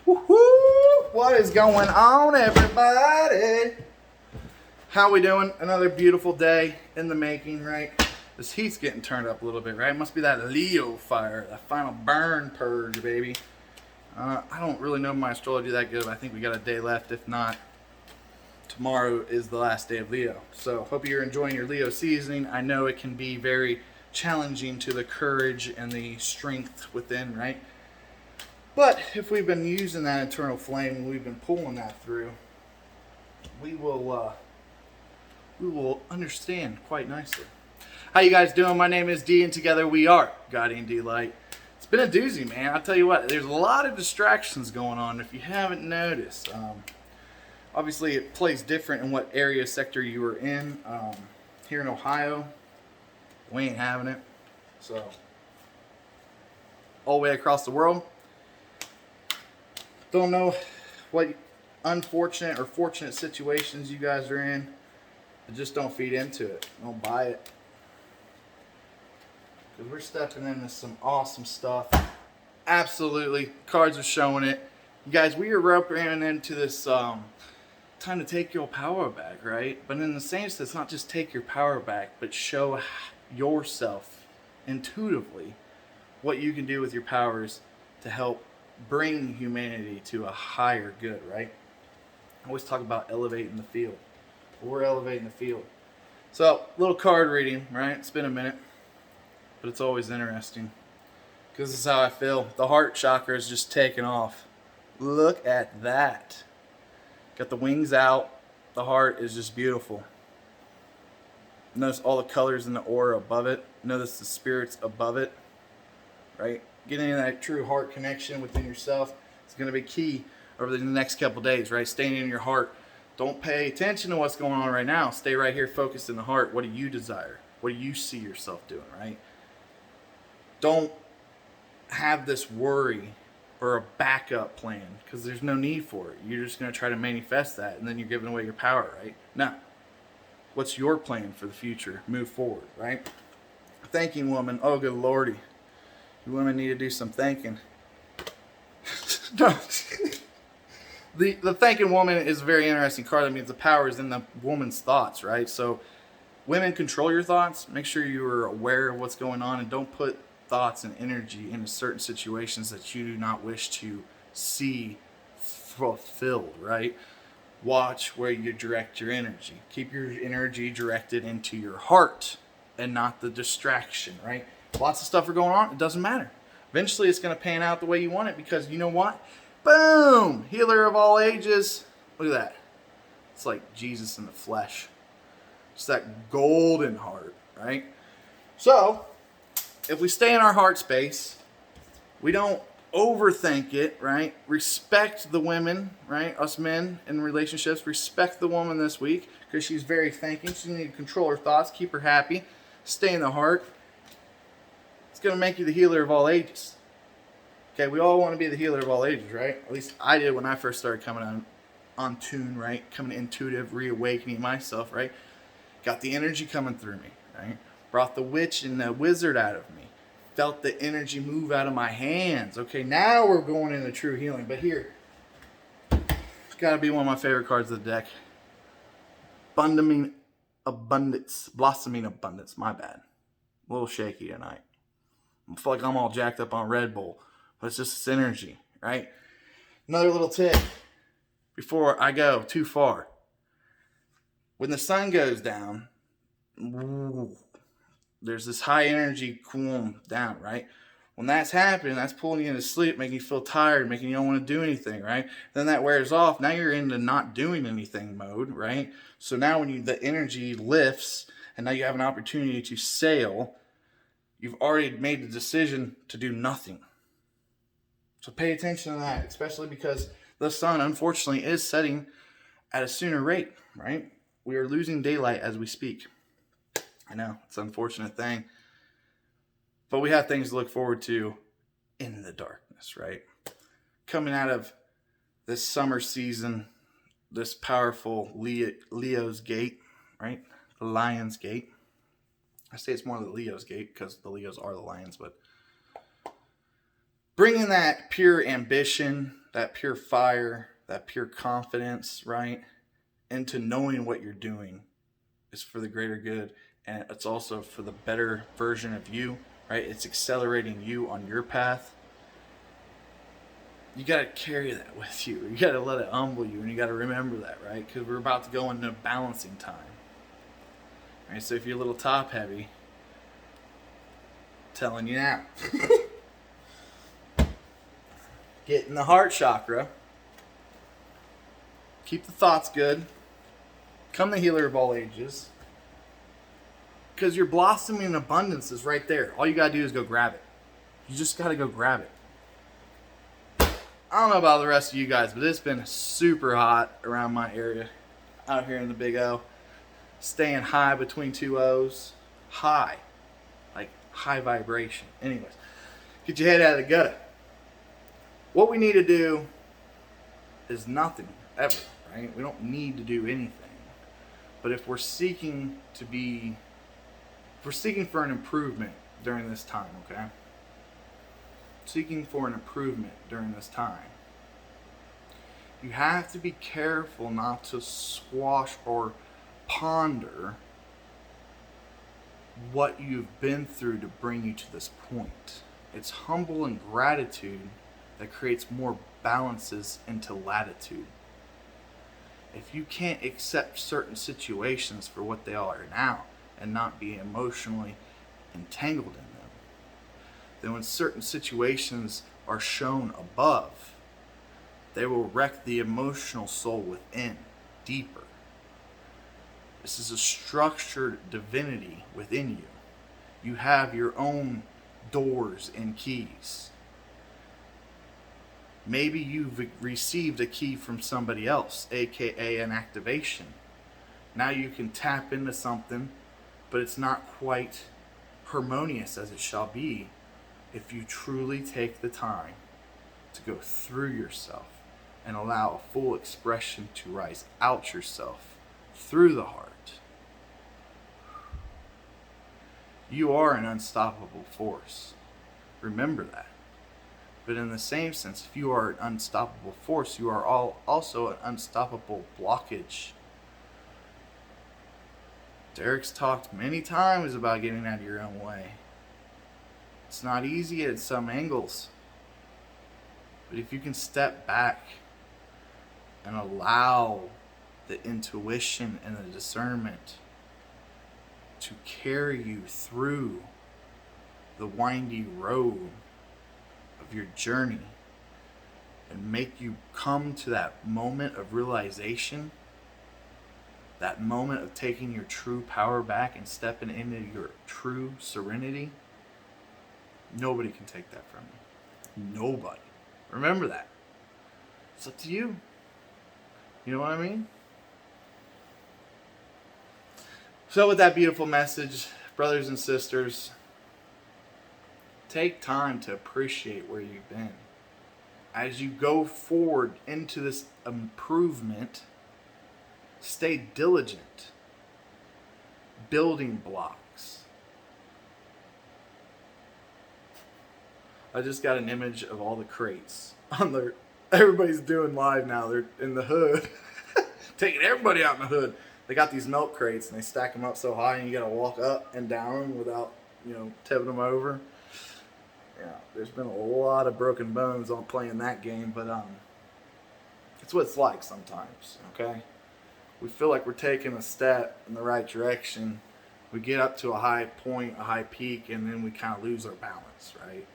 Woohoo! What is going on, everybody? How we doing? Another beautiful day in the making, right? This heat's getting turned up a little bit, right? Must be that Leo fire, that final burn purge, baby. I don't really know my astrology that good, but I think we got a day left. If not, tomorrow is the last day of Leo. So hope you're enjoying your Leo seasoning. I know it can be very challenging to the courage and the strength within, right? But if we've been using that internal flame and we've been pulling that through, we will understand quite nicely. How you guys doing? My name is D, and together we are Guardian D Light. It's been a doozy, man. I'll tell you what. There's a lot of distractions going on. If you haven't noticed, obviously it plays different in what area sector you are in. Here in Ohio, we ain't having it. So all the way across the world. Don't know what unfortunate or fortunate situations you guys are in, but just don't feed into it. Don't buy it. Because we're stepping into some awesome stuff. Absolutely. Cards are showing it. You guys, we are running into this time to take your power back, right? But in the same sense, not just take your power back, but show yourself intuitively what you can do with your powers to help bring humanity to a higher good, right? I always talk about elevating the field. We're elevating the field. So, little card reading, right? It's been a minute, but it's always interesting because this is how I feel. The heart chakra is just taking off. Look at that. Got the wings out. The heart is just beautiful. Notice all the colors in the aura above it. Notice the spirits above it, right? Getting that true heart connection within yourself is going to be key over the next couple days, right? Staying in your heart. Don't pay attention to what's going on right now. Stay right here focused in the heart. What do you desire? What do you see yourself doing, right? Don't have this worry or a backup plan because there's no need for it. You're just going to try to manifest that and then you're giving away your power, right? No. What's your plan for the future? Move forward, right? Thanking woman. Oh, good lordy. You women need to do some thinking. No. The thinking woman is a very interesting card. That means the power is in the woman's thoughts, right? So women, control your thoughts. Make sure you are aware of what's going on and don't put thoughts and energy into certain situations that you do not wish to see fulfilled, right? Watch where you direct your energy. Keep your energy directed into your heart and not the distraction, right? Lots of stuff are going on. It doesn't matter. Eventually, it's going to pan out the way you want it because you know what? Boom! Healer of all ages. Look at that. It's like Jesus in the flesh. It's that golden heart, right? So, if we stay in our heart space, we don't overthink it, right? Respect the women, right? Us men in relationships, respect the woman this week because she's very thinking. She needs to control her thoughts, keep her happy, stay in the heart. It's going to make you the healer of all ages. Okay, we all want to be the healer of all ages, right? At least I did when I first started coming on tune, right? Coming intuitive, reawakening myself, right? Got the energy coming through me, right? Brought the witch and the wizard out of me. Felt the energy move out of my hands. Okay, now we're going into true healing. But here, it's got to be one of my favorite cards of the deck. Blossoming abundance. My bad. A little shaky tonight. I feel like I'm all jacked up on Red Bull. But it's just this energy, right? Another little tip before I go too far. When the sun goes down, there's this high energy cool down, right? When that's happening, that's pulling you into sleep, making you feel tired, making you don't want to do anything, right? Then that wears off. Now you're into not doing anything mode, right? So now when the energy lifts and now you have an opportunity to sail, you've already made the decision to do nothing. So pay attention to that, especially because the sun, unfortunately, is setting at a sooner rate, right? We are losing daylight as we speak. I know, it's an unfortunate thing. But we have things to look forward to in the darkness, right? Coming out of this summer season, this powerful Leo's gate, right? The Lion's gate. I say it's more the Leo's gate because the Leos are the lions, but bringing that pure ambition, that pure fire, that pure confidence, right? Into knowing what you're doing is for the greater good, and it's also for the better version of you, right? It's accelerating you on your path. You got to carry that with you. You got to let it humble you, and you got to remember that, right? Because we're about to go into balancing time. Right? So if you're a little top heavy, telling you now. Get in the heart chakra. Keep the thoughts good. Become the healer of all ages. Because your blossoming abundance is right there. All you got to do is go grab it. You just got to go grab it. I don't know about the rest of you guys, but it's been super hot around my area. Out here in the Big O. Staying high between two O's. High. Like high vibration. Anyways. Get your head out of the gutter. What we need to do is nothing, ever, right? We don't need to do anything. But if we're seeking for an improvement during this time, okay? Seeking for an improvement during this time, you have to be careful not to squash or ponder what you've been through to bring you to this point. It's humble and gratitude that creates more balances into latitude. If you can't accept certain situations for what they are now and not be emotionally entangled in them, then when certain situations are shown above, they will wreck the emotional soul within deeper. This is a structured divinity within you. You have your own doors and keys. Maybe you've received a key from somebody else, aka an activation. Now you can tap into something, but it's not quite harmonious as it shall be if you truly take the time to go through yourself and allow a full expression to rise out yourself through the heart. You are an unstoppable force. Remember that. But in the same sense, if you are an unstoppable force, you are also an unstoppable blockage. Derek's talked many times about getting out of your own way. It's not easy at some angles. But if you can step back and allow the intuition and the discernment to carry you through the windy road of your journey and make you come to that moment of realization, that moment of taking your true power back and stepping into your true serenity, nobody can take that from you. Nobody. Remember that. It's up to you. You know what I mean? So with that beautiful message, brothers and sisters, take time to appreciate where you've been. As you go forward into this improvement, stay diligent. Building blocks. I just got an image of all the crates on their. Everybody's doing live now. They're in the hood, taking everybody out in the hood. They got these milk crates and they stack them up so high, and you got to walk up and down them without, tipping them over. Yeah, there's been a lot of broken bones on playing that game, but it's what it's like sometimes. Okay, we feel like we're taking a step in the right direction. We get up to a high point, a high peak, and then we kind of lose our balance, right?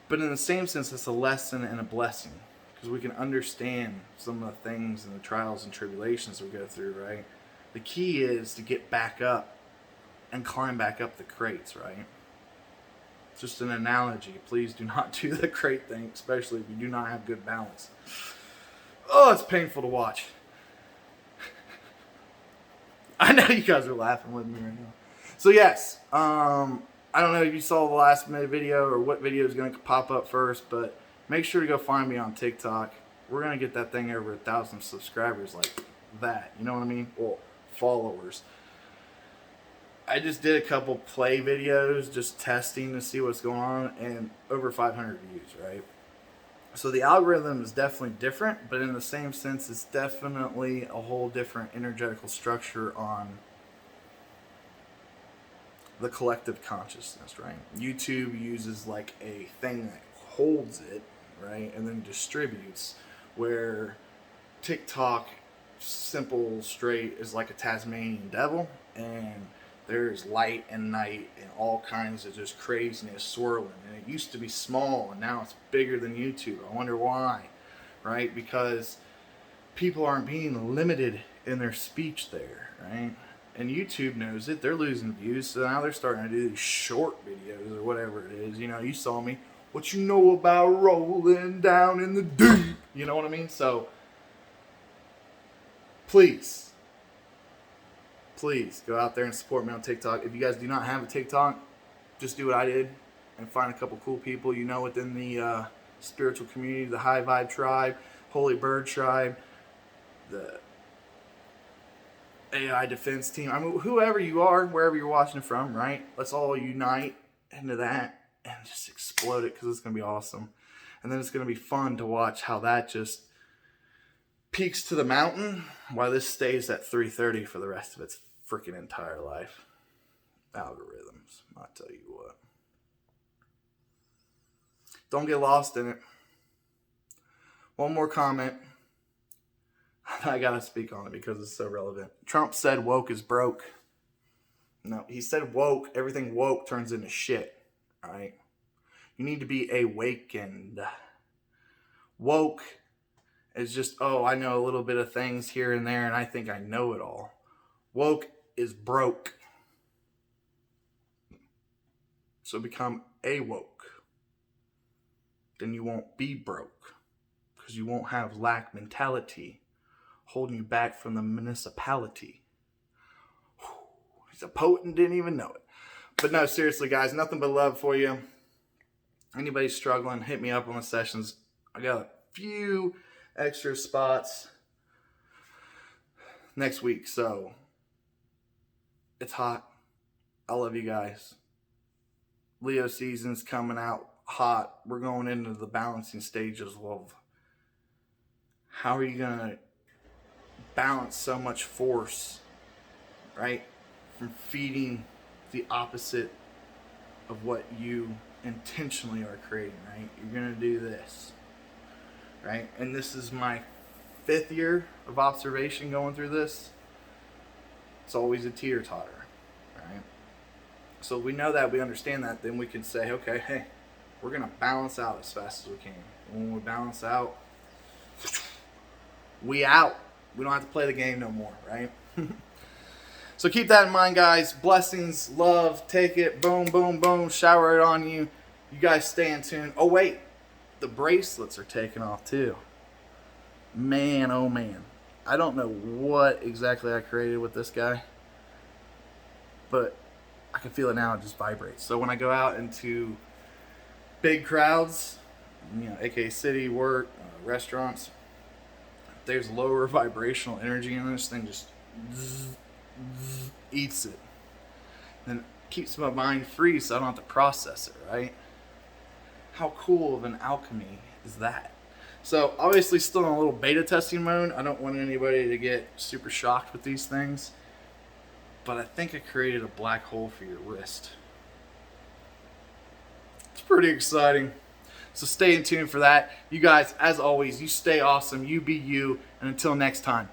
But in the same sense, it's a lesson and a blessing, because we can understand some of the things and the trials and tribulations we go through, right? The key is to get back up and climb back up the crates, right? It's just an analogy. Please do not do the crate thing, especially if you do not have good balance. Oh, it's painful to watch. I know you guys are laughing with me right now. So yes, I don't know if you saw the last minute video or what video is going to pop up first, but make sure to go find me on TikTok. We're going to get that thing over 1,000 subscribers like that. You know what I mean? Well, followers. I just did a couple play videos just testing to see what's going on, and over 500 views, right? So the algorithm is definitely different, but in the same sense, it's definitely a whole different energetical structure on the collective consciousness, right? YouTube uses like a thing that holds it, right, and then distributes, where TikTok, simple, straight, is like a Tasmanian devil, and there's light and night and all kinds of just craziness swirling. And it used to be small, and now it's bigger than YouTube. I wonder why, right? Because people aren't being limited in their speech there, right? And YouTube knows it. They're losing views, so now they're starting to do these short videos or whatever it is. You know, you saw me. What you know about rolling down in the deep? You know what I mean? So, please go out there and support me on TikTok. If you guys do not have a TikTok, just do what I did and find a couple cool people you know within the spiritual community, the High Vibe Tribe, Holy Bird Tribe, the AI Defense Team. I mean, whoever you are, wherever you're watching from, right? Let's all unite into that and just explode it, because it's going to be awesome. And then it's going to be fun to watch how that just peaks to the mountain while this stays at 330 for the rest of its freaking entire life. Algorithms, I'll tell you what. Don't get lost in it. One more comment. I gotta speak on it because it's so relevant. Trump said woke is broke. No, he said woke. Everything woke turns into shit. Alright? You need to be awakened. Woke is just, oh, I know a little bit of things here and there and I think I know it all. Woke is broke. So become awoke. Then you won't be broke, because you won't have lack mentality holding you back from the municipality. He's a poet and didn't even know it. But no, seriously, guys, nothing but love for you. Anybody struggling, hit me up on the sessions. I got a few extra spots next week, so it's hot. I love you guys. Leo season's coming out hot. We're going into the balancing stages of how are you going to balance so much force, right, from feeding the opposite of what you intentionally are creating, right? You're going to do this, right? And this is my 5th year of observation going through this. It's always a teeter-totter, right? So we know that, we understand that, then we can say, okay, hey, we're going to balance out as fast as we can. When we balance out, we out. We don't have to play the game no more, right? So keep that in mind, guys. Blessings, love, take it, boom, boom, boom, shower it on you. You guys stay in tune. Oh, wait, the bracelets are taking off too. Man, oh man. I don't know what exactly I created with this guy, but I can feel it now. It just vibrates. So when I go out into big crowds, you know, aka city, work, restaurants, there's lower vibrational energy in this thing, just eats it. Then keeps my mind free so I don't have to process it, right? How cool of an alchemy is that? So obviously still in a little beta testing mode. I don't want anybody to get super shocked with these things, but I think I created a black hole for your wrist. It's pretty exciting. So stay in tune for that. You guys, as always, you stay awesome. You be you. And until next time,